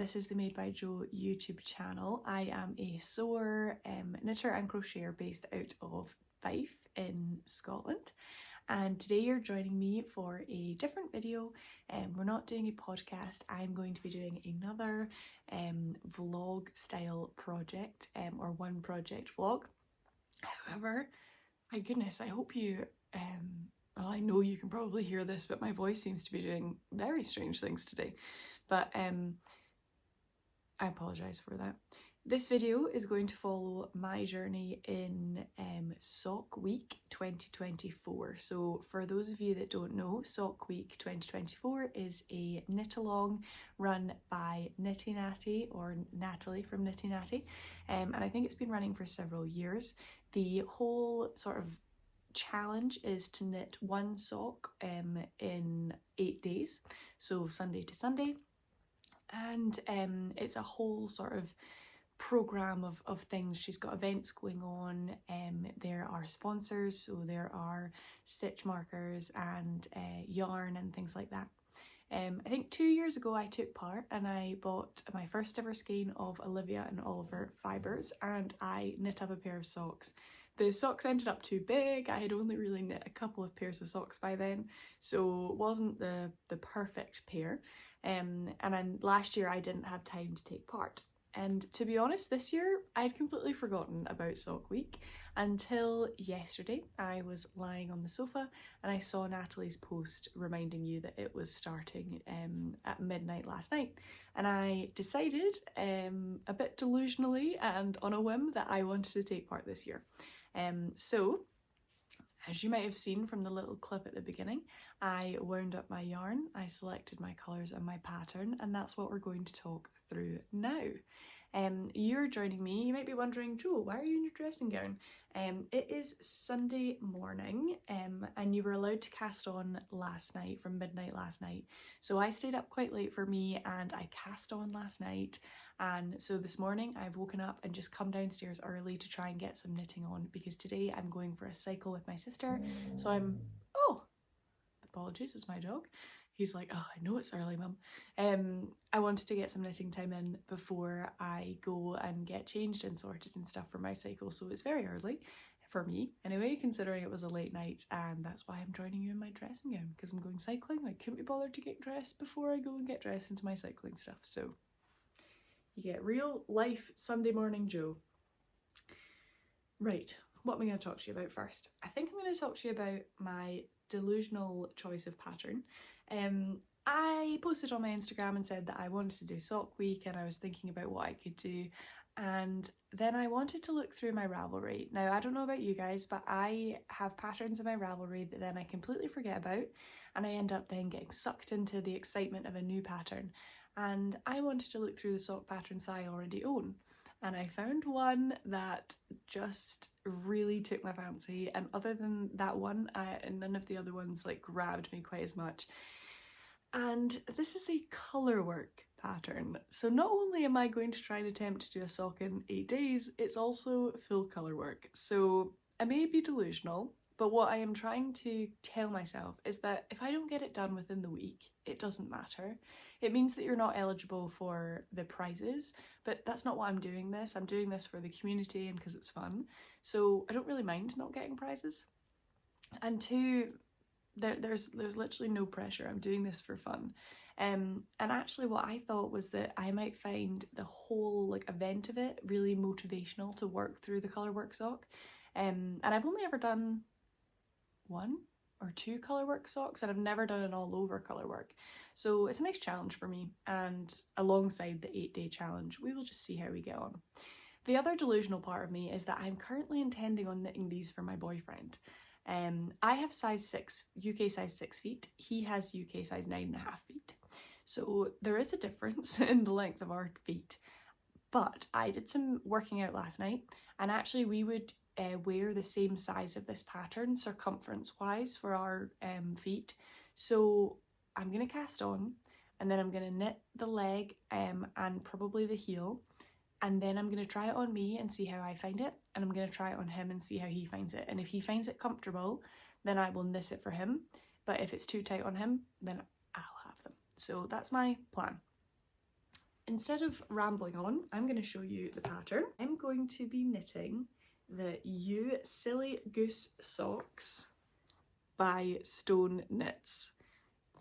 this is the Made by Jo YouTube channel. I am a sewer, knitter and crocheter based out of Fife in Scotland, and today you're joining me for a different video. We're not doing a podcast. I'm going to be doing another vlog style project, or one project vlog. However, my goodness, I hope you well, I know you can probably hear this, but my voice seems to be doing very strange things today. But I apologise for that. This video is going to follow my journey in Sock Week 2024. So for those of you that don't know, Sock Week 2024 is a knit along run by Nitty Natty, or Natalie from Nitty Natty, and I think it's been running for several years. The whole sort of challenge is to knit one sock in 8 days, so Sunday to Sunday, and it's a whole sort of program of things. She's got events going on, there are sponsors, so there are stitch markers and yarn and things like that. I think 2 years ago I took part and I bought my first ever skein of Olivia and Oliver fibres, and I knit up a pair of socks. The socks ended up too big. I had only really knit a couple of pairs of socks by then, so it wasn't the perfect pair. And then last year I didn't have time to take part. And to be honest, this year I'd completely forgotten about Sock Week until yesterday. I was lying on the sofa and I saw Natalie's post reminding you that it was starting at midnight last night. And I decided, a bit delusionally and on a whim, that I wanted to take part this year. So, as you might have seen from the little clip at the beginning, I wound up my yarn, I selected my colours and my pattern, and that's what we're going to talk through now. You're joining me. You might be wondering, Jo, why are you in your dressing gown? It is Sunday morning, and you were allowed to cast on last night, from midnight last night. So I stayed up quite late for me and I cast on last night. And so this morning I've woken up and just come downstairs early to try and get some knitting on, because today I'm going for a cycle with my sister. So oh, apologies, it's my dog. He's like, oh, I know it's early, mum. I wanted to get some knitting time in before I go and get changed and sorted and stuff for my cycle. So it's very early for me anyway, considering it was a late night, and that's why I'm joining you in my dressing gown, because I'm going cycling. I couldn't be bothered to get dressed before I go and get dressed into my cycling stuff. So you get real life Sunday morning Jo. Right, what am I going to talk to you about first? I think I'm going to talk to you about my delusional choice of pattern. I posted on my Instagram and said that I wanted to do Sock Week, and I was thinking about what I could do, and then I wanted to look through my Ravelry. Now, I don't know about you guys, but I have patterns in my Ravelry that then I completely forget about, and I end up then getting sucked into the excitement of a new pattern. And I wanted to look through the sock patterns that I already own, and I found one that just really took my fancy, and other than that one, none of the other ones like grabbed me quite as much. And this is a colour work pattern. So not only am I going to try and attempt to do a sock in 8 days, it's also full colour work. So I may be delusional, but what I am trying to tell myself is that if I don't get it done within the week, it doesn't matter. It means that you're not eligible for the prizes, but that's not why I'm doing this. I'm doing this for the community and because it's fun. So I don't really mind not getting prizes. And two, there's literally no pressure. I'm doing this for fun. And actually what I thought was that I might find the whole like event of it really motivational to work through the colour work sock. And I've only ever done 1 or 2 colour work socks, and I've never done an all over colour work. So it's a nice challenge for me, and alongside the 8-day challenge, we will just see how we get on. The other delusional part of me is that I'm currently intending on knitting these for my boyfriend. I have size 6, UK size 6 feet. He has UK size 9.5 feet. So there is a difference in the length of our feet. But I did some working out last night, and actually we would wear the same size of this pattern circumference wise for our feet. So I'm going to cast on, and then I'm going to knit the leg and probably the heel, and then I'm going to try it on me and see how I find it, and I'm going to try it on him and see how he finds it. And if he finds it comfortable, then I will knit it for him, but if it's too tight on him, then I'll have them. So that's my plan. instead of rambling on, I'm going to show you the pattern. I'm going to be knitting the You Silly Goose Socks by Stone Knits.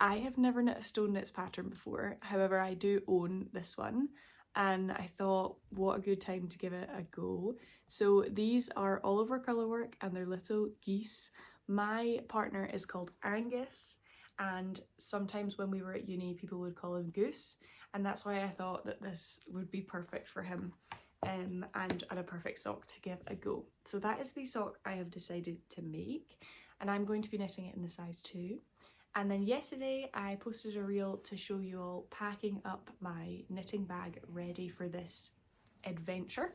I have never knit a Stone Knits pattern before, however I do own this one, and I thought what a good time to give it a go. So these are all over colourwork and they're little geese. My partner is called Angus, and sometimes when we were at uni people would call him Goose, and that's why I thought that this would be perfect for him and a perfect sock to give a go. So that is the sock I have decided to make, and I'm going to be knitting it in the size 2. And then yesterday I posted a reel to show you all packing up my knitting bag ready for this adventure.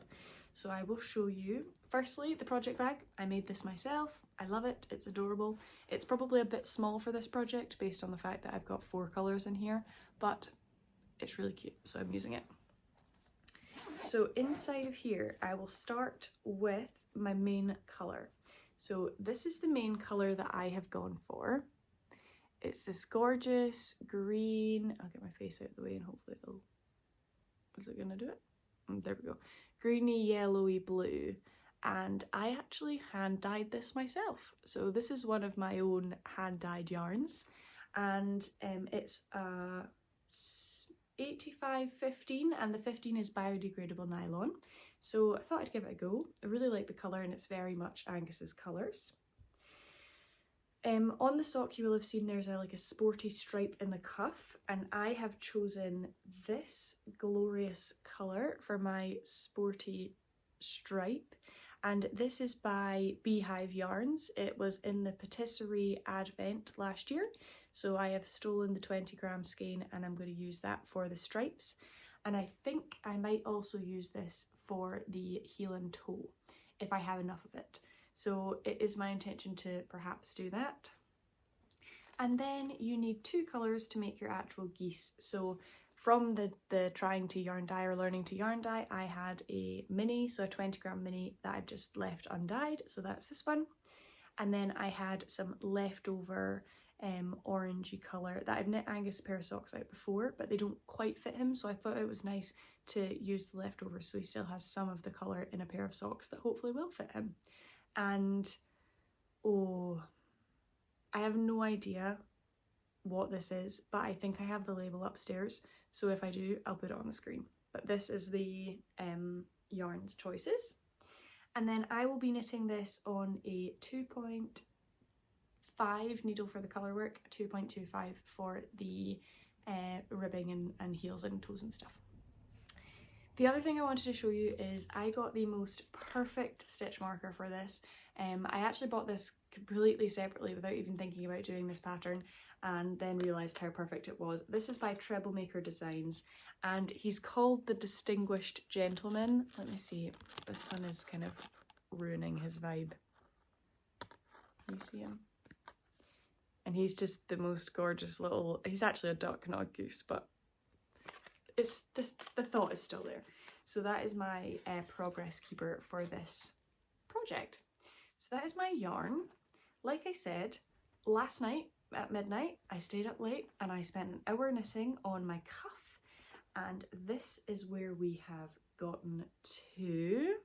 So I will show you, firstly, the project bag. I made this myself. I love it, it's adorable. It's probably a bit small for this project based on the fact that I've got 4 colours in here, but it's really cute, so I'm using it. So inside of here, I will start with my main colour. So this is the main colour that I have gone for. It's this gorgeous green, I'll get my face out of the way and hopefully it'll, is it gonna do it? There we go. Greeny, yellowy blue. And I actually hand dyed this myself. So this is one of my own hand dyed yarns, and it's a 85/15, and the 15 is biodegradable nylon. So I thought I'd give it a go. I really like the colour and it's very much Angus's colours. On the sock you will have seen there's like a sporty stripe in the cuff, and I have chosen this glorious colour for my sporty stripe, and this is by Beehive Yarns. It was in the patisserie advent last year, so I have stolen the 20-gram skein and I'm going to use that for the stripes, and I think I might also use this for the heel and toe if I have enough of it. So it is my intention to perhaps do that. And then you need 2 colours to make your actual geese. So from the trying to yarn dye or learning to yarn dye, I had a mini, so a 20-gram mini that I've just left undyed, so that's this one. And then I had some leftover orangey colour that I've knit Angus a pair of socks out before, but they don't quite fit him, so I thought it was nice to use the leftovers so he still has some of the colour in a pair of socks that hopefully will fit him. And oh, I have no idea what this is, but I think I have the label upstairs, so if I do I'll put it on the screen. But this is the yarns choices, and then I will be knitting this on a 2.5 needle for the colour work, 2.25 for the ribbing and heels and toes and stuff. The other thing I wanted to show you is I got the most perfect stitch marker for this. I actually bought this completely separately without even thinking about doing this pattern, and then realised how perfect it was. This is by Troublemaker Designs, and he's called the Distinguished Gentleman. Let me see, the sun is kind of ruining his vibe. Can you see him? And he's just the most gorgeous little, he's actually a duck, not a goose, but it's this, the thought is still there. So that is my progress keeper for this project. So that is my yarn. Like I said, last night at midnight I stayed up late and I spent an hour knitting on my cuff, and this is where we have gotten to.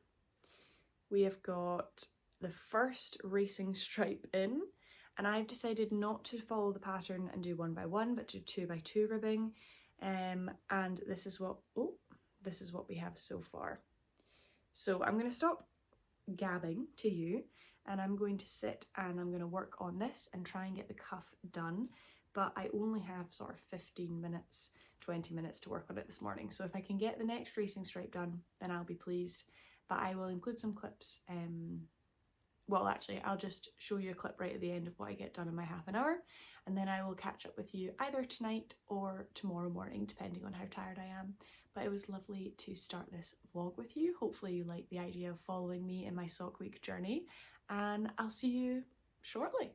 We have got the first racing stripe in, and I've decided not to follow the pattern and do 1 by 1 but do 2 by 2 ribbing. And this is what we have so far. So I'm going to stop gabbing to you, and I'm going to sit and I'm going to work on this and try and get the cuff done, but I only have sort of 15 minutes, 20 minutes to work on it this morning, so if I can get the next racing stripe done then I'll be pleased. But I will include some clips, well actually I'll just show you a clip right at the end of what I get done in my half an hour, and then I will catch up with you either tonight or tomorrow morning depending on how tired I am. But it was lovely to start this vlog with you. Hopefully you like the idea of following me in my sock week journey, and I'll see you shortly.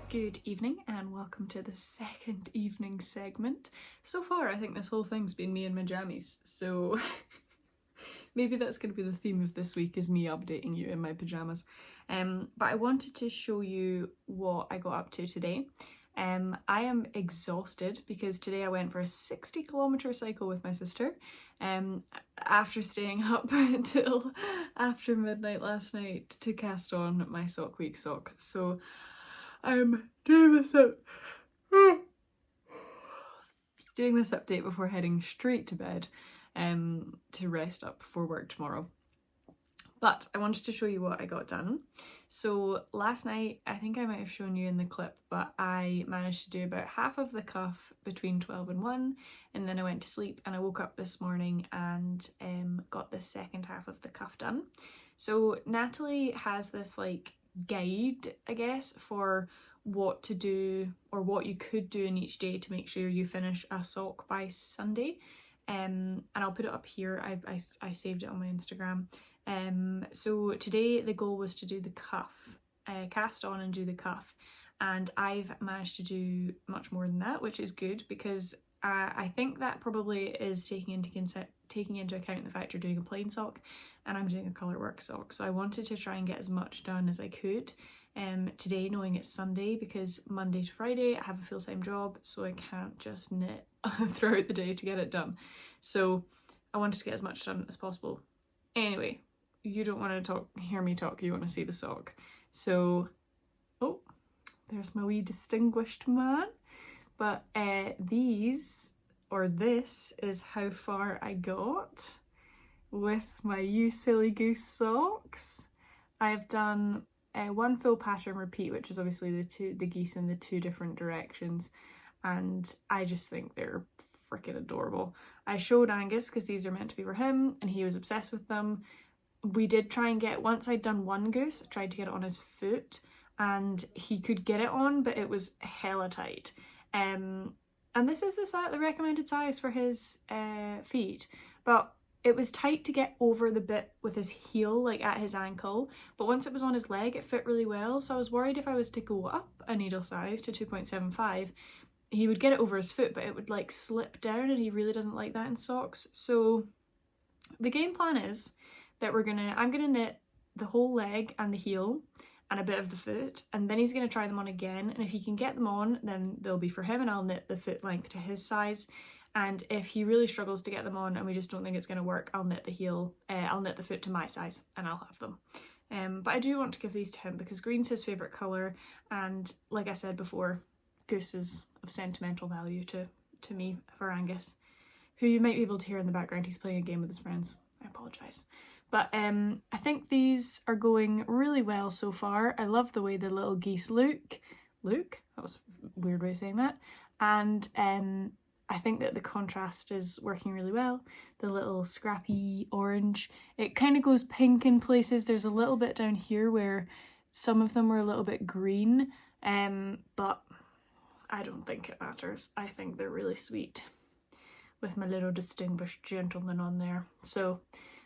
Good evening and welcome to the second evening segment. So far I think this whole thing's been me in my jammies, so maybe that's going to be the theme of this week, is me updating you in my pyjamas. But I wanted to show you what I got up to today. I am exhausted because today I went for a 60-kilometre cycle with my sister after staying up until after midnight last night to cast on my Sock Week socks. So I'm doing this update before heading straight to bed to rest up before work tomorrow. But I wanted to show you what I got done. So last night, I think I might have shown you in the clip, but I managed to do about half of the cuff between 12 and 1, and then I went to sleep and I woke up this morning and got the second half of the cuff done. So Natalie has this like guide, I guess, for what to do or what you could do in each day to make sure you finish a sock by Sunday. And I'll put it up here. I saved it on my Instagram. So today the goal was to do the cuff, cast on and do the cuff, and I've managed to do much more than that, which is good because I think that probably is taking into account the fact you're doing a plain sock and I'm doing a colourwork sock. So I wanted to try and get as much done as I could today, knowing it's Sunday, because Monday to Friday I have a full-time job, so I can't just knit throughout the day to get it done. So I wanted to get as much done as possible. Anyway, you don't want to hear me talk, you want to see the sock. So, oh, there's my wee distinguished man. But this is how far I got with my You Silly Goose socks. I've done one full pattern repeat, which is obviously the geese in the two different directions, and I just think they're freaking adorable. I showed Angus because these are meant to be for him and he was obsessed with them. We did try and once I'd done one goose, I tried to get it on his foot and he could get it on, but it was hella tight. And this is the recommended size for his feet, but it was tight to get over the bit with his heel, like at his ankle, but once it was on his leg it fit really well, so I was worried if I was to go up a needle size to 2.75 he would get it over his foot, but it would like slip down and he really doesn't like that in socks. So the game plan is that I'm gonna knit the whole leg and the heel and a bit of the foot, and then he's going to try them on again, and if he can get them on then they'll be for him and I'll knit the foot length to his size, and if he really struggles to get them on and we just don't think it's going to work, I'll knit the foot to my size and I'll have them. But I do want to give these to him because green's his favourite colour, and like I said before, goose is of sentimental value to me for Angus, who you might be able to hear in the background. He's playing a game with his friends. I apologise. But I think these are going really well so far. I love the way the little geese look. That was a weird way of saying that. And I think that the contrast is working really well. The little scrappy orange. It kind of goes pink in places. There's a little bit down here where some of them were a little bit green. But I don't think it matters. I think they're really sweet with my little distinguished gentleman on there. So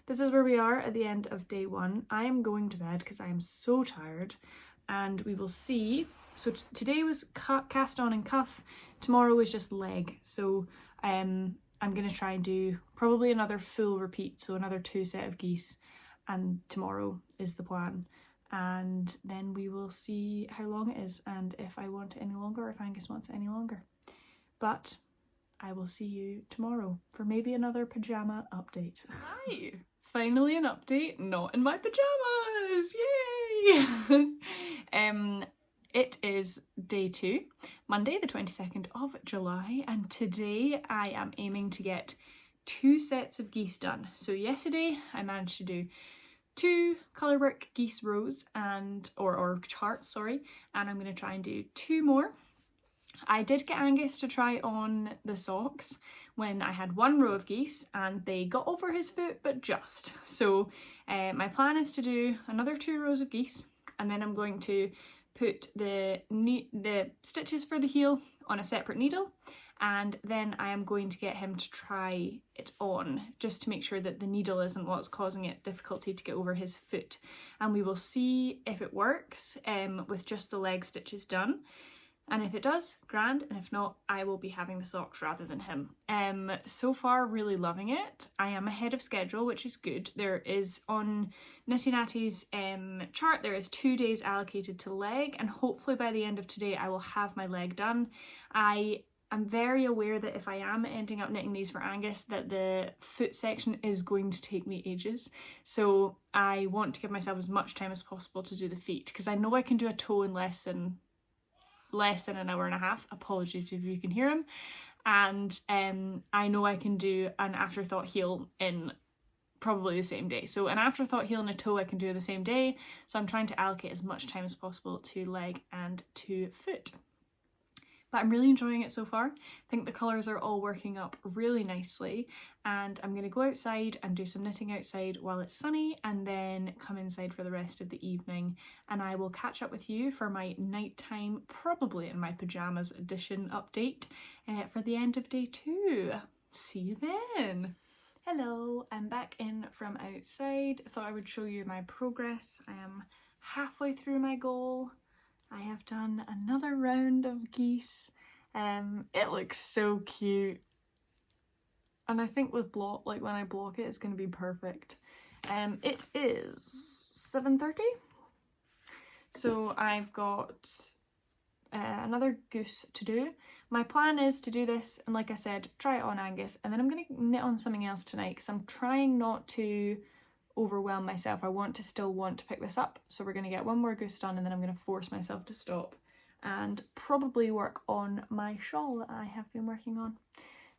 this is where we are at the end of day 1. I am going to bed because I am so tired, and we will see. So today was cast on and cuff, tomorrow is just leg. So I'm going to try and do probably another full repeat, so another 2 set of geese, and tomorrow is the plan. And then we will see how long it is and if I want it any longer or if Angus wants it any longer. But I will see you tomorrow for maybe another pyjama update. Hi! Finally an update, not in my pyjamas! Yay! It is day 2, Monday the 22nd of July, and today I am aiming to get 2 sets of geese done. So yesterday I managed to do 2 colourwork geese rows or charts, sorry, and I'm going to try and do 2 more. I did get Angus to try on the socks when I had 1 row of geese and they got over his foot, but just. So my plan is to do another 2 rows of geese, and then I'm going to put the stitches for the heel on a separate needle, and then I am going to get him to try it on just to make sure that the needle isn't what's causing it difficulty to get over his foot, and we will see if it works with just the leg stitches done. And if it does, grand, and if not, I will be having the socks rather than him. So far, really loving it. I am ahead of schedule, which is good. There is, on Nitty Natty's chart, there is 2 days allocated to leg, and hopefully by the end of today I will have my leg done. I'm very aware that if I am ending up knitting these for Angus, that the foot section is going to take me ages. So I want to give myself as much time as possible to do the feet, because I know I can do a toe in less than an hour and a half. Apologies if you can hear him. And I know I can do an afterthought heel in probably the same day. So an afterthought heel and a toe I can do the same day. So I'm trying to allocate as much time as possible to leg and to foot. But I'm really enjoying it so far. I think the colours are all working up really nicely, and I'm going to go outside and do some knitting outside while it's sunny, and then come inside for the rest of the evening, and I will catch up with you for my nighttime, probably in my pyjamas edition update for the end of day 2. See you then! Hello, I'm back in from outside. Thought I would show you my progress. I am halfway through my goal. I have done another round of geese. It looks so cute. And I think with block, like when I block it, it's going to be perfect. It is 7:30. So I've got another goose to do. My plan is to do this, and like I said, try it on Angus, and then I'm going to knit on something else tonight, because I'm trying not to overwhelm myself. I still want to pick this up, so we're going to get one more goose done, and then I'm going to force myself to stop and probably work on my shawl that I have been working on.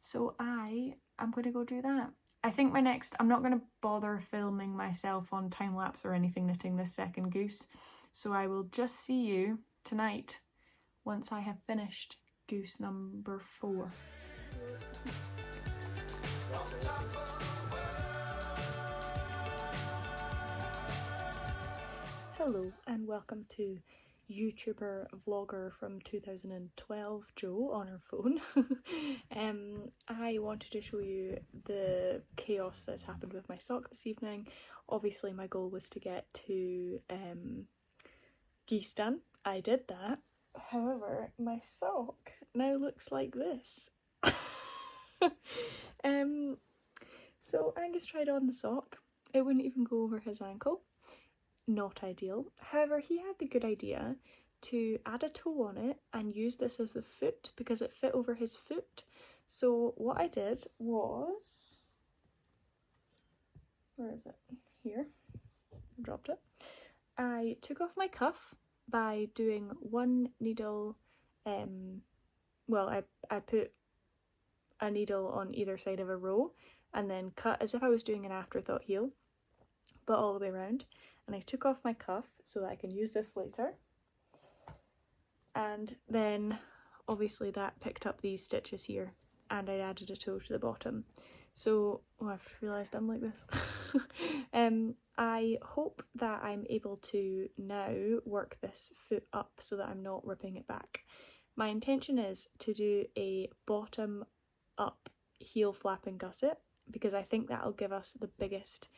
So I'm going to go do that. I think I'm not going to bother filming myself on time lapse or anything knitting this second goose, so I will just see you tonight once I have finished goose number 4. Hello and welcome to YouTuber vlogger from 2012 Jo on her phone. I wanted to show you the chaos that's happened with my sock this evening. Obviously my goal was to get to geese done. I did that. However, my sock now looks like this. So Angus tried on the sock. It wouldn't even go over his ankle. Not ideal. However, he had the good idea to add a toe on it and use this as the foot because it fit over his foot. So what I did was, where is it? Here. I dropped it. I took off my cuff by doing one needle, I put a needle on either side of a row and then cut as if I was doing an afterthought heel, but all the way around. And I took off my cuff so that I can use this later. And then obviously that picked up these stitches here, and I added a toe to the bottom. So, I've realised I'm like this. I hope that I'm able to now work this foot up so that I'm not ripping it back. My intention is to do a bottom up heel flap and gusset, because I think that'll give us the biggest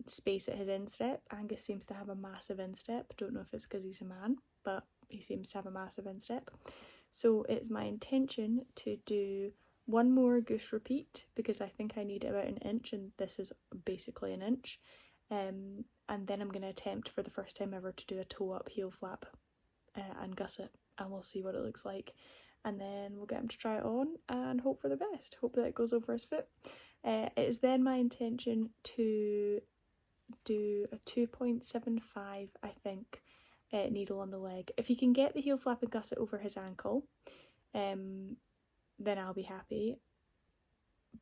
space at his instep. Angus seems to have a massive instep. Don't know if it's because he's a man, but he seems to have a massive instep. So it's my intention to do one more goose repeat, because I think I need about an inch, and this is basically an inch. And then I'm going to attempt for the first time ever to do a toe up heel flap and gusset, and we'll see what it looks like. And then we'll get him to try it on and hope for the best. Hope that it goes over his foot. It is then my intention to do a 2.75, I think, needle on the leg. If he can get the heel flap and gusset over his ankle, then I'll be happy.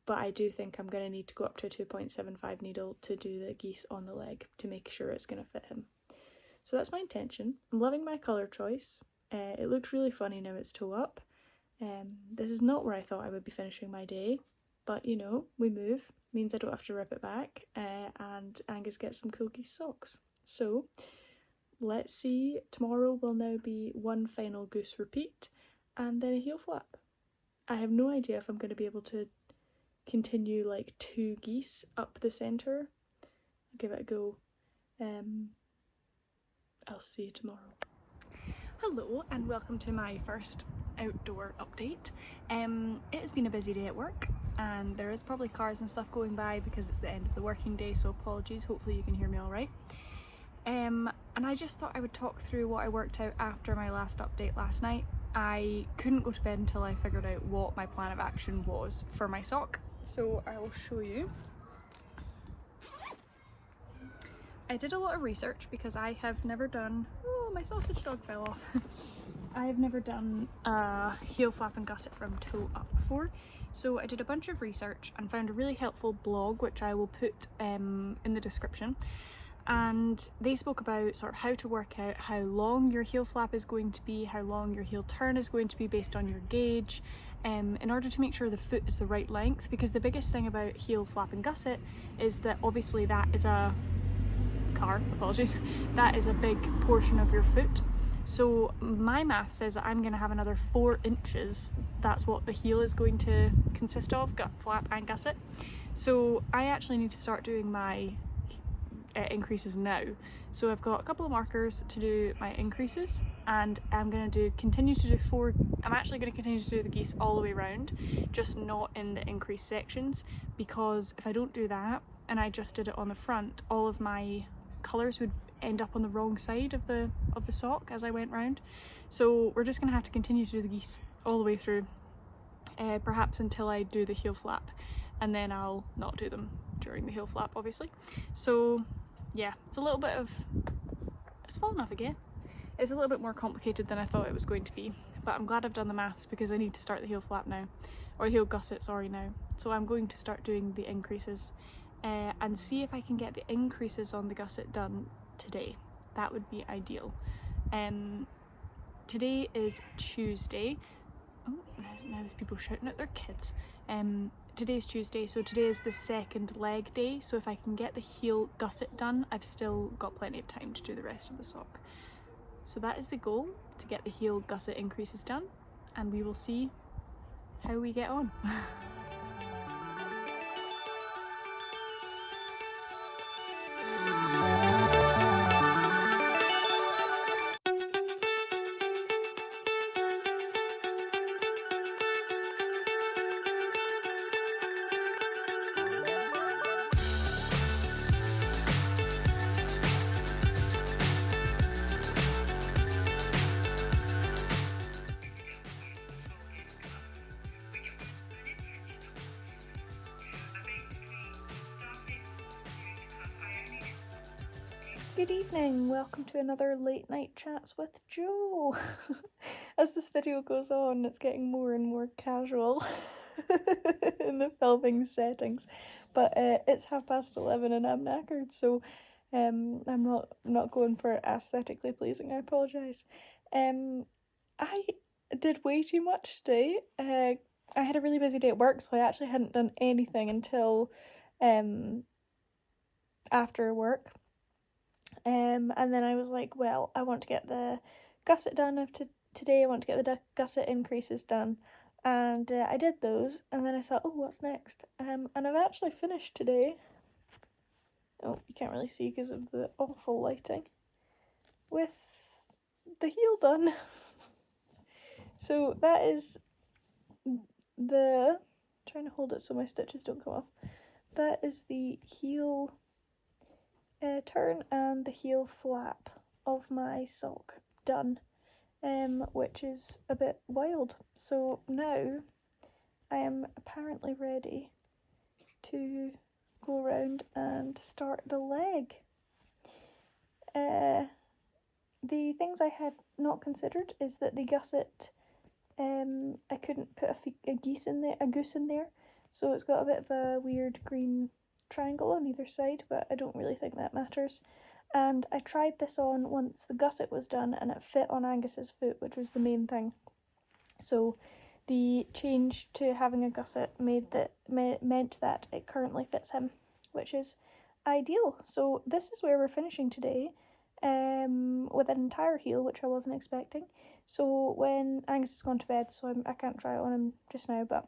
But I do think I'm going to need to go up to a 2.75 needle to do the geese on the leg to make sure it's going to fit him. So that's my intention. I'm loving my colour choice. It looks really funny now it's toe up. This is not where I thought I would be finishing my day, but you know, we move, means I don't have to rip it back, and Angus gets some cool geese socks. So let's see, tomorrow will now be one final goose repeat and then a heel flap. I have no idea if I'm going to be able to continue like 2 geese up the centre. I'll give it a go. I'll see you tomorrow. Hello and welcome to my first outdoor update. It has been a busy day at work and there is probably cars and stuff going by because it's the end of the working day, so apologies, hopefully you can hear me alright. And I just thought I would talk through what I worked out after my last update last night. I couldn't go to bed until I figured out what my plan of action was for my sock, so I will show you. I did a lot of research because I have never done, oh my sausage dog fell off. I have never done a heel flap and gusset from toe up before, so I did a bunch of research and found a really helpful blog which I will put in the description, and they spoke about sort of how to work out how long your heel flap is going to be, how long your heel turn is going to be based on your gauge, in order to make sure the foot is the right length, because the biggest thing about heel flap and gusset is that obviously that is a that is a big portion of your foot. So my math says that I'm going to have another 4 inches. That's what the heel is going to consist of, gut flap and gusset. So I actually need to start doing my increases now. So I've got a couple of markers to do my increases, and I'm going to continue to do 4. I'm actually going to continue to do the geese all the way around, just not in the increase sections, because if I don't do that and I just did it on the front, all of my colours would end up on the wrong side of the sock as I went round. So we're just going to have to continue to do the geese all the way through, perhaps until I do the heel flap, and then I'll not do them during the heel flap obviously. So yeah, it's a little bit of, it's fallen off again. It's a little bit more complicated than I thought it was going to be, but I'm glad I've done the maths because I need to start the heel flap now, or heel gusset, sorry, now. So I'm going to start doing the increases and see if I can get the increases on the gusset done today. That would be ideal. Today is Tuesday. Oh, now there's people shouting at their kids. Today's Tuesday, so today is the second leg day, so if I can get the heel gusset done, I've still got plenty of time to do the rest of the sock. So that is the goal, to get the heel gusset increases done, and we will see how we get on. Good evening, welcome to another late night chats with Jo. As this video goes on, it's getting more and more casual in the filming settings, but it's 11:30 and I'm knackered, so I'm not going for aesthetically pleasing. I apologise. I did way too much today. I had a really busy day at work, so I actually hadn't done anything until after work. And then I was like, well, I want to get the gusset done today, I want to get the gusset increases done, and I did those, and then I thought, oh, what's next? And I've actually finished today. Oh, you can't really see because of the awful lighting, with the heel done. So that is the, trying to hold it so my stitches don't come off, that is the heel turn and the heel flap of my sock done, which is a bit wild. So now I am apparently ready to go around and start the leg. The things I had not considered is that the gusset, I couldn't put a goose in there, so it's got a bit of a weird green triangle on either side, but I don't really think that matters. And I tried this on once the gusset was done and it fit on Angus's foot, which was the main thing. So the change to having a gusset meant that it currently fits him, which is ideal. So this is where we're finishing today. with an entire heel, which I wasn't expecting. So when Angus has gone to bed, so I can't try it on him just now, but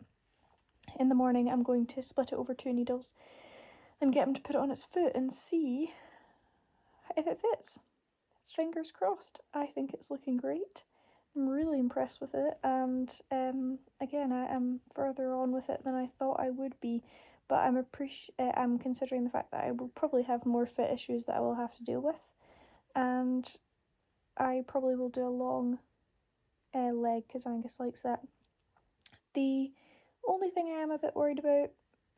in the morning I'm going to split it over 2 needles and get him to put it on its foot and see if it fits. Fingers crossed. I think it's looking great. I'm really impressed with it, and again, I am further on with it than I thought I would be, but I'm considering the fact that I will probably have more fit issues that I will have to deal with, and I probably will do a long leg because Angus likes that. The only thing I am a bit worried about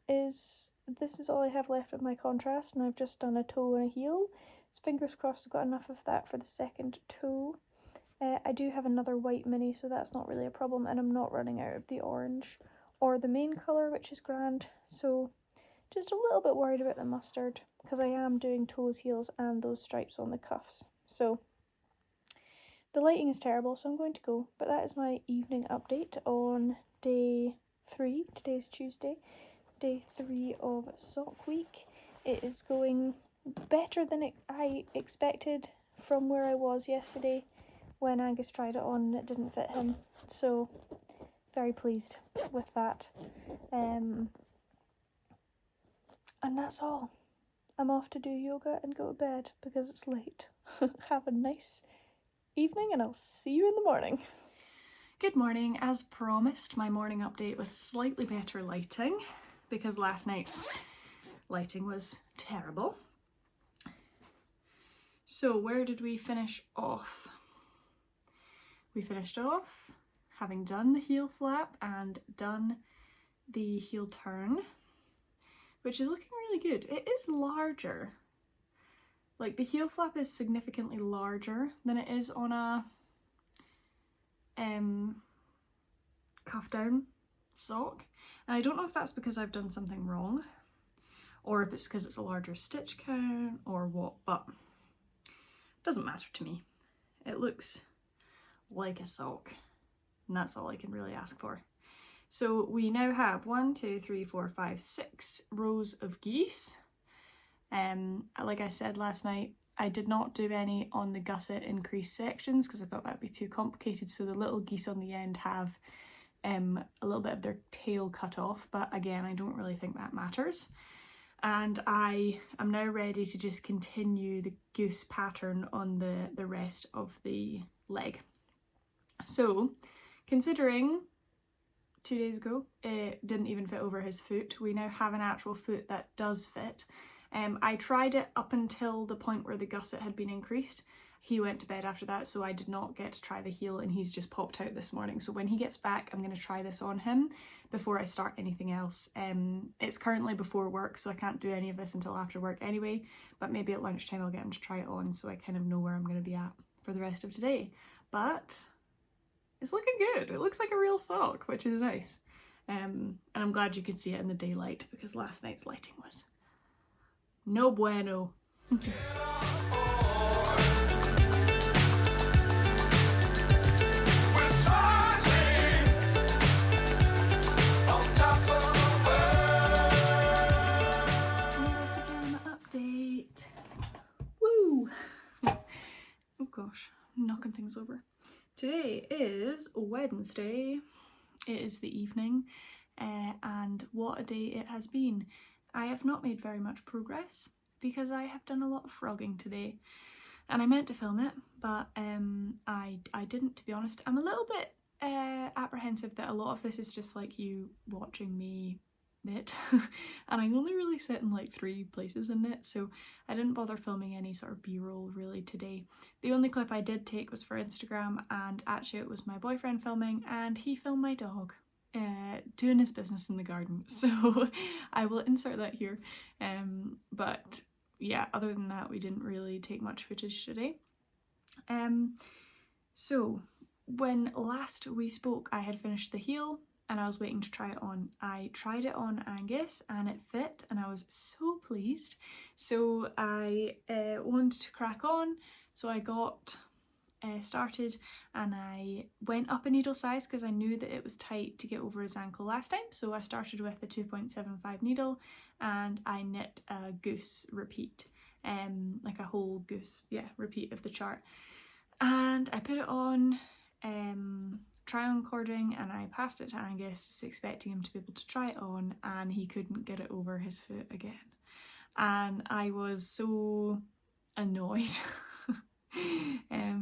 is this is all I have left of my contrast, and I've just done a toe and a heel, so fingers crossed I've got enough of that for the second toe. I do have another white mini, so that's not really a problem, and I'm not running out of the orange or the main colour, which is grand, so just a little bit worried about the mustard, because I am doing toes, heels, and those stripes on the cuffs. So the lighting is terrible, so I'm going to go, but that is my evening update on day 3. Today's Tuesday, day 3 of sock week. It is going better than I expected from where I was yesterday when Angus tried it on and it didn't fit him, so very pleased with that. And that's all. I'm off to do yoga and go to bed because it's late. Have a nice evening and I'll see you in the morning. Good morning. As promised, my morning update with slightly better lighting because last night's lighting was terrible. So where did we finish off? We finished off having done the heel flap and done the heel turn, which is looking really good. It is larger. Like the heel flap is significantly larger than it is on a cuff down sock. And I don't know if that's because I've done something wrong or if it's because it's a larger stitch count or what, but it doesn't matter to me. It looks like a sock, and that's all I can really ask for. So we now have 1, 2, 3, 4, 5, 6 rows of geese. Like I said last night, I did not do any on the gusset increased sections because I thought that'd be too complicated, so the little geese on the end have a little bit of their tail cut off, but again, I don't really think that matters. And I am now ready to just continue the goose pattern on the rest of the leg. So, considering 2 days ago it didn't even fit over his foot, we now have an actual foot that does fit. I tried it up until the point where the gusset had been increased. He went to bed after that, so I did not get to try the heel, and he's just popped out this morning. So when he gets back, I'm going to try this on him before I start anything else. It's currently before work, so I can't do any of this until after work anyway, but maybe at lunchtime I'll get him to try it on so I kind of know where I'm going to be at for the rest of today. But it's looking good. It looks like a real sock, which is nice. And I'm glad you could see it in the daylight because last night's lighting was no bueno. Update. Woo! Oh gosh, I'm knocking things over. Today is Wednesday. It is the evening, and what a day it has been. I have not made very much progress because I have done a lot of frogging today, and I meant to film it, but I didn't, to be honest. I'm a little bit apprehensive that a lot of this is just like you watching me knit and I only really sit in like 3 places in knit, so I didn't bother filming any sort of b-roll really today. The only clip I did take was for Instagram, and actually it was my boyfriend filming, and he filmed my dog doing his business in the garden, so I will insert that here. But yeah, other than that, we didn't really take much footage today. So when last we spoke, I had finished the heel and I was waiting to try it on. I tried it on Angus and it fit, and I was so pleased. So I wanted to crack on, so I got started and I went up a needle size because I knew that it was tight to get over his ankle last time. So I started with the 2.75 needle and I knit a goose repeat. like a whole goose, repeat of the chart. And I put it on try-on cording, and I passed it to Angus, just expecting him to be able to try it on, and he couldn't get it over his foot again. And I was so annoyed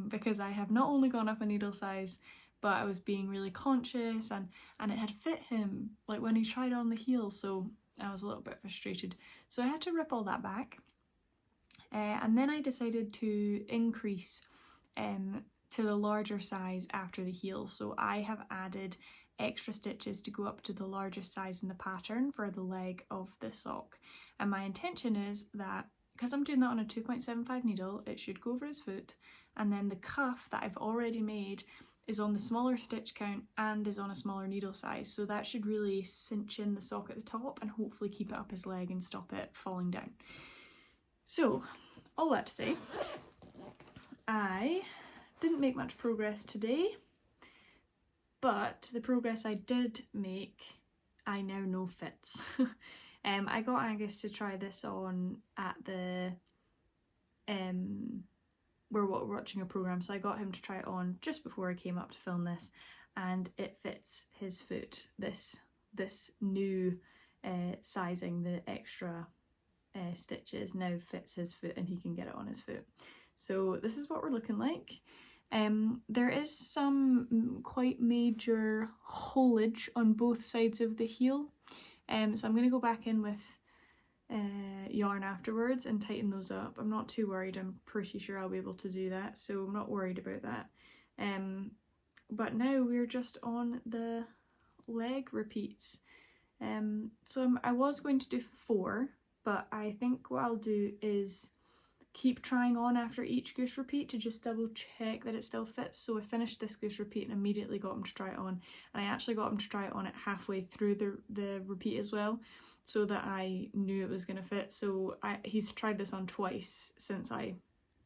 because I have not only gone up a needle size, but I was being really conscious, and it had fit him like when he tried on the heel, so I was a little bit frustrated. So I had to rip all that back, and then I decided to increase to the larger size after the heel. So I have added extra stitches to go up to the largest size in the pattern for the leg of the sock. And my intention is that, because I'm doing that on a 2.75 needle, it should go over his foot, and then the cuff that I've already made is on the smaller stitch count and is on a smaller needle size, so that should really cinch in the sock at the top and hopefully keep it up his leg and stop it falling down. So, all that to say, I didn't make much progress today, but the progress I did make, I now know fits. I got Angus to try this on at the we're watching a programme, so I got him to try it on just before I came up to film this, and it fits his foot. This new sizing, the extra stitches now fits his foot, and he can get it on his foot. So this is what we're looking like. There is some quite major holage on both sides of the heel, so I'm going to go back in with yarn afterwards and tighten those up. I'm not too worried, I'm pretty sure I'll be able to do that, so I'm not worried about that. But now we're just on the leg repeats. So I was going to do 4, but I think what I'll do is keep trying on after each goose repeat to just double check that it still fits. So I finished this goose repeat and immediately got him to try it on, and I actually got him to try it on at halfway through the repeat as well, so that I knew it was going to fit. So he's tried this on twice since I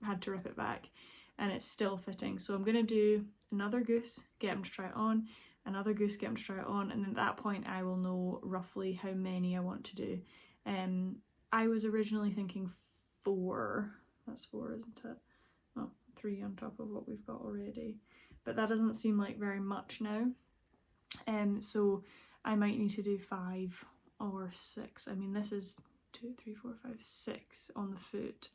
had to rip it back, and it's still fitting. So I'm going to do another goose, get him to try it on, another goose, get him to try it on, and at that point I will know roughly how many I want to do. I was originally thinking 4. That's 4, isn't it? Oh, 3 on top of what we've got already. But that doesn't seem like very much now. So I might need to do 5 or 6. I mean, this is 2, 3, 4, 5, 6 on the foot.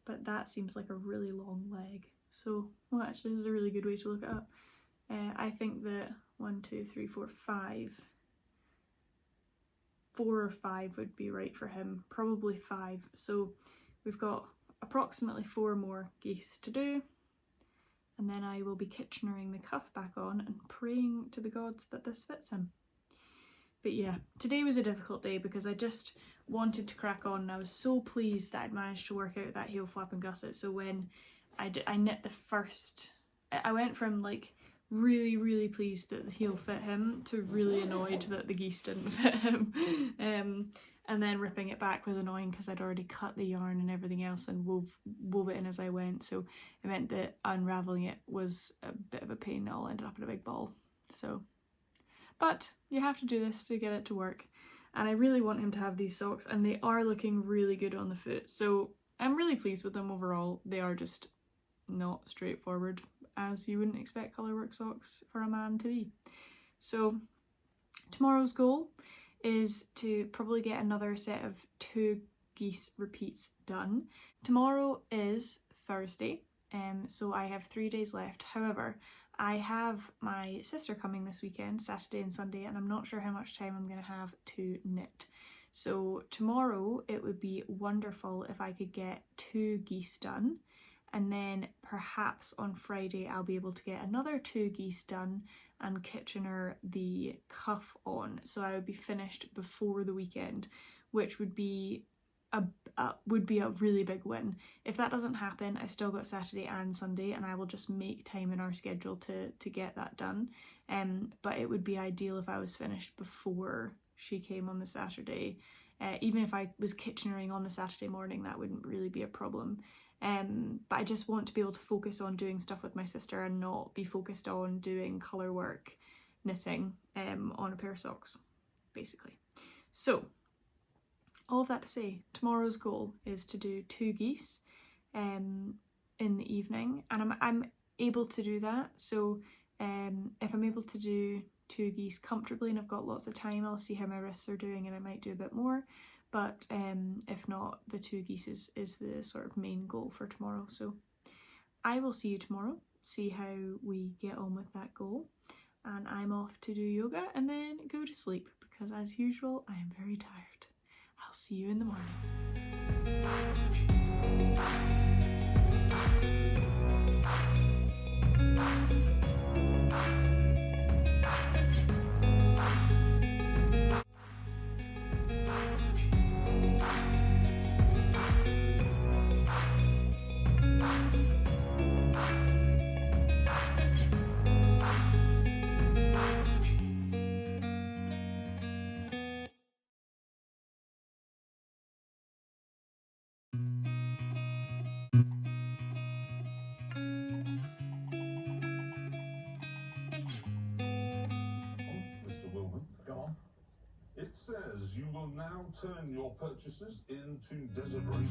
But that seems like a really long leg. So, well, actually, this is a really good way to look it up. I think that 1, 2, 3, 4, 5. 4 or 5 would be right for him, probably 5. So we've got approximately 4 more geese to do, and then I will be Kitchenering the cuff back on and praying to the gods that this fits him. But yeah, today was a difficult day because I just wanted to crack on, and I was so pleased that I'd managed to work out that heel flap and gusset. So when I knit the first, I went from like really pleased that the heel fit him to really annoyed that the geese didn't fit him, and then ripping it back was annoying because I'd already cut the yarn and everything else and wove it in as I went, so it meant that unravelling it was a bit of a pain. It all ended up in a big ball. So, but you have to do this to get it to work, and I really want him to have these socks, and they are looking really good on the foot, so I'm really pleased with them overall. They are just not straightforward, as you wouldn't expect colourwork socks for a man to be. So tomorrow's goal is to probably get another set of 2 geese repeats done. Tomorrow is Thursday, so I have 3 days left. However, I have my sister coming this weekend, Saturday and Sunday, and I'm not sure how much time I'm going to have to knit. So tomorrow it would be wonderful if I could get 2 geese done, and then perhaps on Friday I'll be able to get another 2 geese done and Kitchener the cuff on, so I would be finished before the weekend, which would be a really big win. If that doesn't happen, I've still got Saturday and Sunday, and I will just make time in our schedule to get that done. But it would be ideal if I was finished before she came on the Saturday. Even if I was Kitchenering on the Saturday morning, that wouldn't really be a problem. But I just want to be able to focus on doing stuff with my sister and not be focused on doing colour work knitting on a pair of socks, basically. So all of that to say, tomorrow's goal is to do 2 geese in the evening, and I'm able to do that. So if I'm able to do 2 geese comfortably and I've got lots of time, I'll see how my wrists are doing and I might do a bit more. But if not, the 2 geese is the sort of main goal for tomorrow. So I will see you tomorrow, see how we get on with that goal. And I'm off to do yoga and then go to sleep because, as usual, I am very tired. I'll see you in the morning. It says you will now turn your purchases into desert race.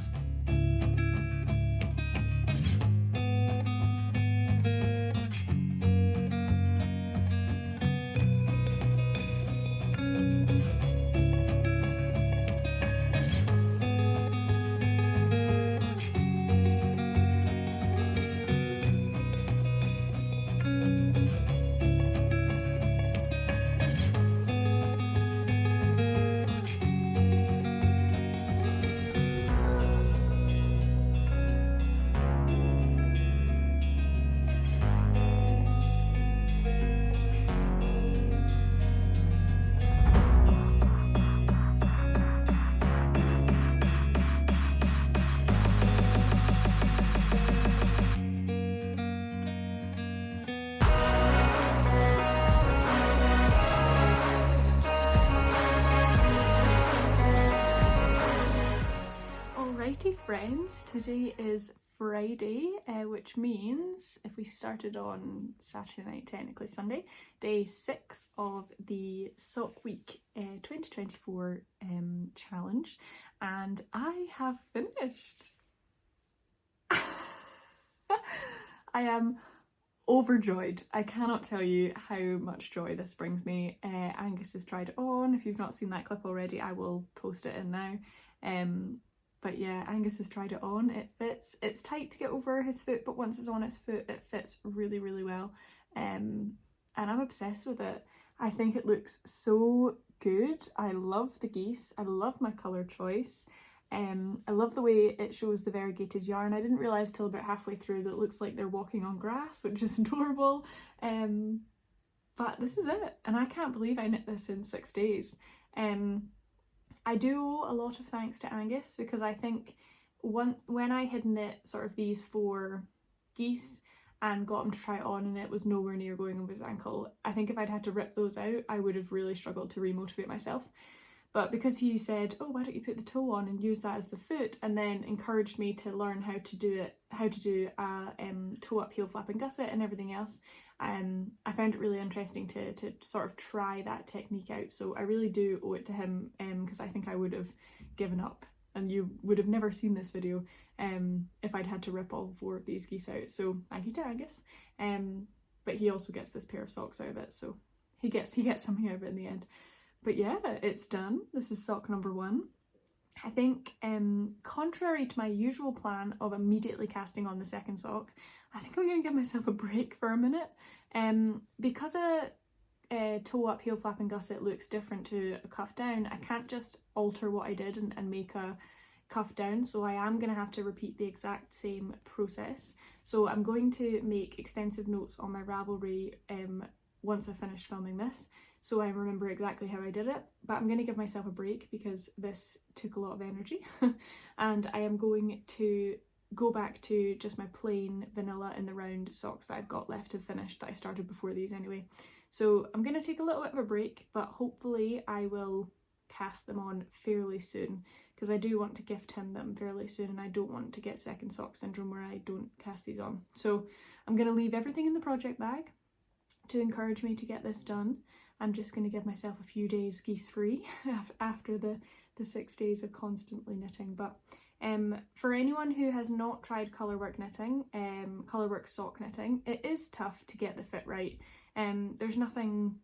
Alrighty friends, today is Friday, which means if we started on Saturday night, technically Sunday, day 6 of the Sock Week 2024 challenge, and I have finished. I am overjoyed. I cannot tell you how much joy this brings me. Angus has tried it on. If you've not seen that clip already, I will post it in now. But yeah, Angus has tried it on. It fits. It's tight to get over his foot, but once it's on his foot, it fits really, really well. And I'm obsessed with it. I think it looks so good. I love the geese. I love my colour choice. I love the way it shows the variegated yarn. I didn't realise till about halfway through that it looks like they're walking on grass, which is adorable. But this is it, and I can't believe I knit this in 6 days. I do owe a lot of thanks to Angus, because I think when I had knit sort of these 4 geese and got him to try it on and it was nowhere near going over his ankle, I think if I'd had to rip those out, I would have really struggled to remotivate myself. But because he said, oh, why don't you put the toe on and use that as the foot, and then encouraged me to learn how to do a toe up heel flap and gusset and everything else, I found it really interesting to sort of try that technique out. So I really do owe it to him, because I think I would have given up and you would have never seen this video if I'd had to rip all 4 of these geese out. So thank you to Angus. But he also gets this pair of socks out of it, so he gets something out of it in the end. But yeah, it's done. This is sock number 1. I think, contrary to my usual plan of immediately casting on the second sock, I think I'm going to give myself a break for a minute. Because a toe up heel flap and gusset looks different to a cuff down, I can't just alter what I did and make a cuff down, so I am going to have to repeat the exact same process. So I'm going to make extensive notes on my Ravelry once I've finished filming this, so I remember exactly how I did it. But I'm going to give myself a break because this took a lot of energy and I am going to go back to just my plain vanilla in the round socks that I've got left to finish, that I started before these anyway. So I'm going to take a little bit of a break, but hopefully I will cast them on fairly soon, because I do want to gift him them fairly soon and I don't want to get second sock syndrome where I don't cast these on. So I'm going to leave everything in the project bag to encourage me to get this done. I'm just going to give myself a few days geese free after the 6 days of constantly knitting. But for anyone who has not tried colourwork knitting, colourwork sock knitting, it is tough to get the fit right. There's nothing,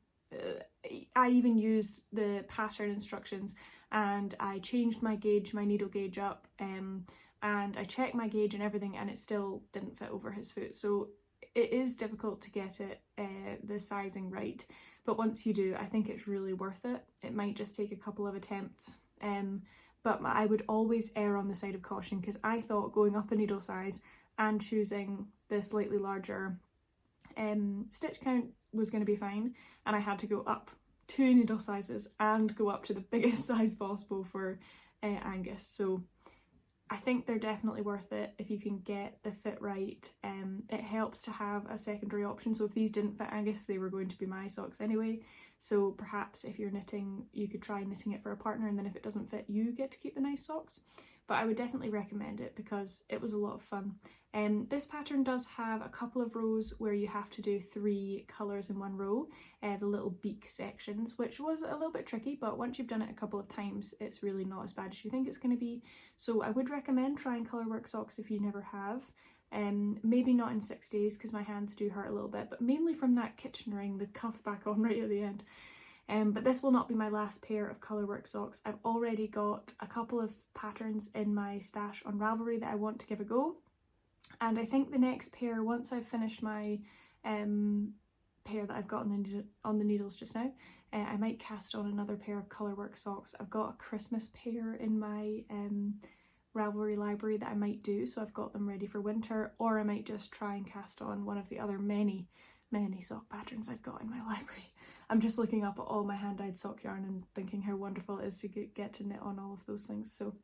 I even used the pattern instructions and I changed my gauge, my needle gauge up, and I checked my gauge and everything, and it still didn't fit over his foot. So it is difficult to get it, the sizing right, but once you do, I think it's really worth it. It might just take a couple of attempts, but I would always err on the side of caution, because I thought going up a needle size and choosing the slightly larger stitch count was going to be fine, and I had to go up 2 needle sizes and go up to the biggest size possible for Angus. So I think they're definitely worth it if you can get the fit right. It helps to have a secondary option, so if these didn't fit Angus, they were going to be my socks anyway. So perhaps if you're knitting, you could try knitting it for a partner, and then if it doesn't fit, you get to keep the nice socks. But I would definitely recommend it because it was a lot of fun. This pattern does have a couple of rows where you have to do 3 colours in one row, the little beak sections, which was a little bit tricky, but once you've done it a couple of times, it's really not as bad as you think it's going to be. So I would recommend trying colourwork socks if you never have. Maybe not in 6 days because my hands do hurt a little bit, but mainly from that kitchenering, the cuff back on right at the end. But this will not be my last pair of colourwork socks. I've already got a couple of patterns in my stash on Ravelry that I want to give a go. And I think the next pair, once I've finished my pair that I've got on the needles just now, I might cast on another pair of colourwork socks. I've got a Christmas pair in my Ravelry library that I might do, so I've got them ready for winter, or I might just try and cast on one of the other many sock patterns I've got in my library. I'm just looking up at all my hand-dyed sock yarn and thinking how wonderful it is to get to knit on all of those things. So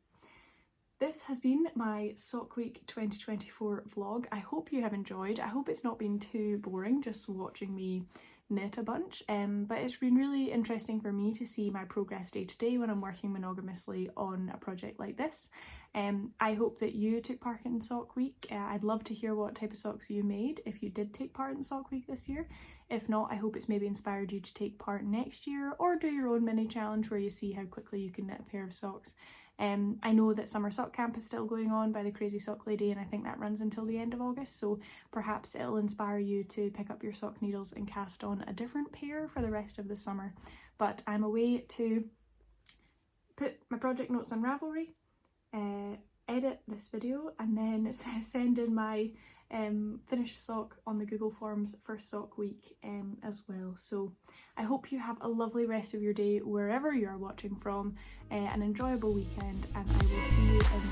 this has been my Sock Week 2024 vlog. I hope you have enjoyed. I hope it's not been too boring just watching me knit a bunch, but it's been really interesting for me to see my progress day to day when I'm working monogamously on a project like this. I hope that you took part in Sock Week. I'd love to hear what type of socks you made if you did take part in Sock Week this year. If not, I hope it's maybe inspired you to take part next year, or do your own mini challenge where you see how quickly you can knit a pair of socks. I know that Summer Sock Camp is still going on by the Crazy Sock Lady, and I think that runs until the end of August, so perhaps it'll inspire you to pick up your sock needles and cast on a different pair for the rest of the summer. But I'm away to put my project notes on Ravelry, edit this video, and then send in my finished sock on the Google Forms for Sock Week as well. So I hope you have a lovely rest of your day wherever you are watching from, an enjoyable weekend, and I will see you in